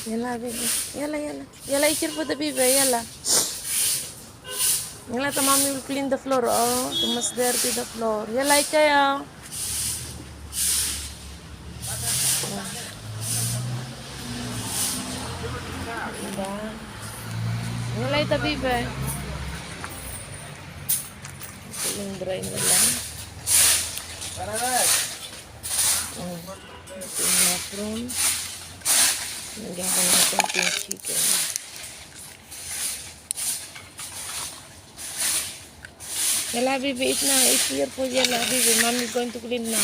Yalla, baby. Yalla, yalla. Yalla, eat your food, baby. Yalla. Yalla, the mommy will clean the floor. Oh, too much dirty the floor. Yalla, eat kayo. Diba? Yalla, eat the baby. Ito yung dry nila. Ito yung mushroom. Lagyan ko ng konting chicken. Yalla, baby, eat na. Eat your food, yalla, baby. Mommy going to clean now.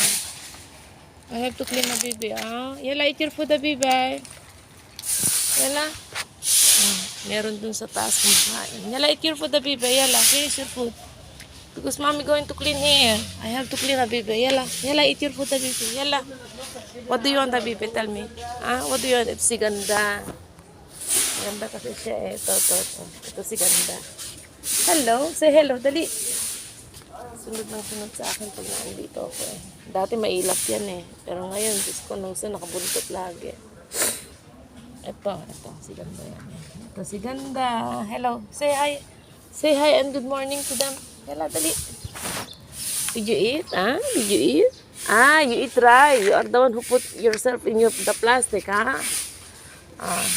I have to clean na, baby. Ah, yalla, eat your food, baby. Yalla. Meron dun sa taas kumakain. Yalla, eat your food, baby. Yalla, finish your food. Because mommy going to clean here. I have to clean, baby. Yalla. Yalla, eat your food, baby. Yalla. What do you want, baby? Tell me. Ah, what do you want? Ito si Ganda. Ganda kasi siya eh. Ito si Ganda. Hello. Say hello. Dali. Sunod ng sunod sa akin pag naandito ako eh. Dati mailap yan eh. Pero ngayon, Diyos ko, nung sa nakabuntot lagi. Ito si Ganda yan. Ito si Ganda. Hello. Say hi. Say hi and good morning to them. Hello, dali. Did you eat? Ah? Did you eat? Ah, you eat right. You are the one who put yourself in the plastic, ha? Ah.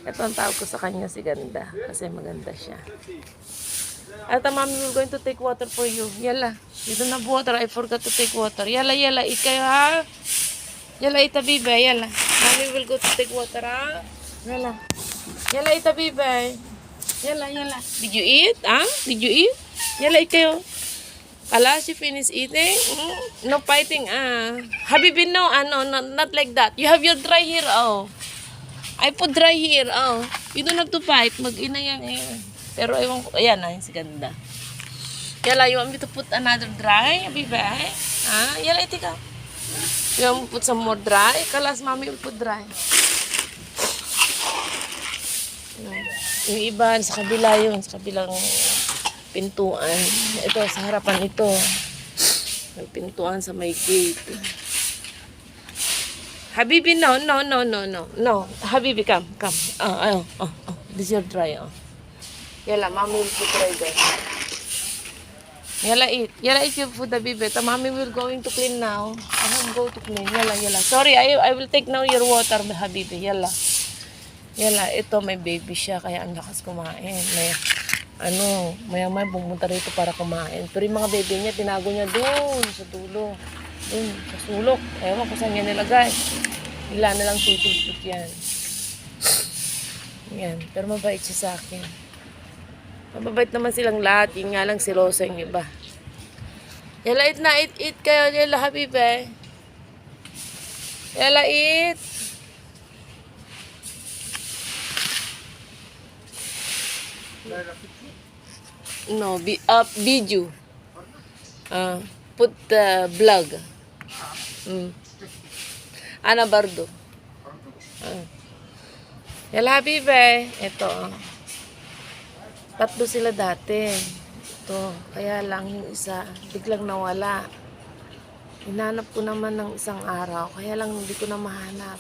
Ito ang tawag ko sa kanya si Ganda. Kasi maganda siya. At mommy, we're going to take water for you. Yala. You don't have water. I forgot to take water. Yala, yala. Eat kayo, ha? Yala, ita, bibe. Yala. Mommy will go to take water, ha? Yala. Yala, ita, bibe. Yala, yala. Did you eat? Ah? Did you eat? Yala, eat kayo. Ala, she finished eating? No fighting, ah. Habibi, no. No, not like that. You have your dry here, oh. I put dry here, oh. You don't have to fight. Mag-ina yan, eh. Pero ewan ko, ayan na, si Ganda. Yala, you want me to put another dry, Habibi? Ah, yala, iti ka. You want me to put some more dry? Kalas, mommy will put dry. Yung iba, sa kabila yun, sa kabilang pintuan. Ito, sa harapan ito. May pintuan sa may gate. Habibi, no. Habibi, come. This is your dry, oh. Yala, mommy will put dry there. Yala, eat. Yala, eat your food, Habibi. Mommy will going to clean now. I have go to clean. Yala. Sorry, I will take now your water, Habibi. Yala, ito may baby siya, kaya ang lakas kumain. Maya pumunta rito para kumain. Pero yung mga baby niya, tinago niya doon sa dulo. Doon, sa sulok. Ewan ko saan niya nilagay. Wala na lang tutulpot yan. Yan, pero mabait siya sa akin. Mababait naman silang lahat. Yung nga lang silosa yung iba. Yala, eat kayo. Yala, Habibi. Yala, eat. No, video. Put the vlog. Ana Bardo. Yala, Habibi. Ito. Tatlo sila dati. Ito. Kaya lang yung isa, biglang nawala. Hinanap ko naman ng isang araw. Kaya lang hindi ko na mahanap.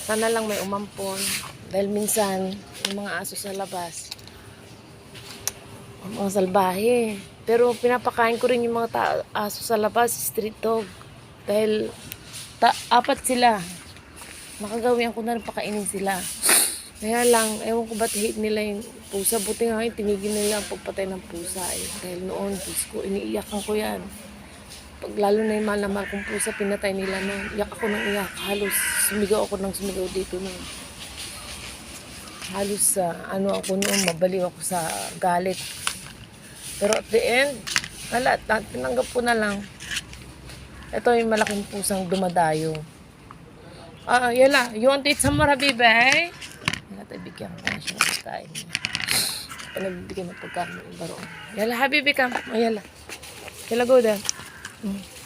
Sana lang may umampon. Dahil minsan, yung mga aso sa labas, mga salbahe. Pero pinapakain ko rin yung mga aso sa labas, street dog. Dahil 4 sila. Nakagawian ko na rin pakainin sila. Kaya lang, ewan ko ba't hate nila yung pusa. Buti nga tinigil nila ang pagpatay ng pusa eh. Dahil noon, Diyos ko, iniiyakan ko yan. Pag lalo na yung mahal kong pusa, pinatay nila noon. Iyak ako ng iyak. Halos sumigaw ako ng sumigaw dito noon. Halos ako noon, mabaliw ako sa galit. Pero at the end, wala, tinanggap ko na lang. Ito yung malaking pusang dumadayo. Yala, you want to eat some more, Habibi? Yala, tayo bigyan ko na siya ng pagkain. Panagbibigyan ng pagkain ng iba roon. Yala, Habibi, come. Yala. Yala, go there.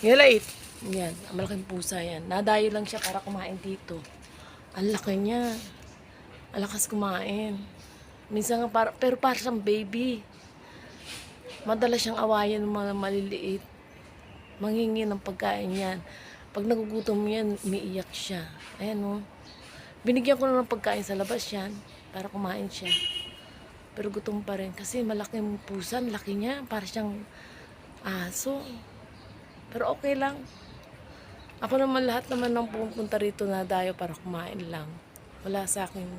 Yala, eat. Yan, malaking pusa yan. Nadayo lang siya para kumain dito. Ang laki niya. Ang lakas kumain. Minsan nga, pero para siyang baby. Madalas siyang awayan ng mga maliliit. Manghingi ng pagkain yan. Pag nagugutom yan, umiiyak siya. Ayan o. Binigyan ko na ng pagkain sa labas yan para kumain siya. Pero gutom pa rin kasi malaking pusan, laki niya, para siyang aso. Pero okay lang. Ako naman lahat naman ng pupunta rito na dayo para kumain lang. Wala sa akin.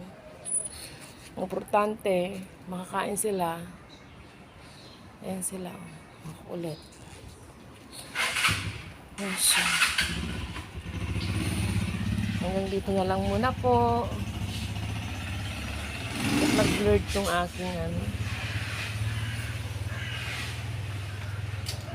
Importante, makakain sila. Ayan sila. Makulit. Ayan siya. Hanggang dito na lang muna po. Nag-blurred tong aking ano.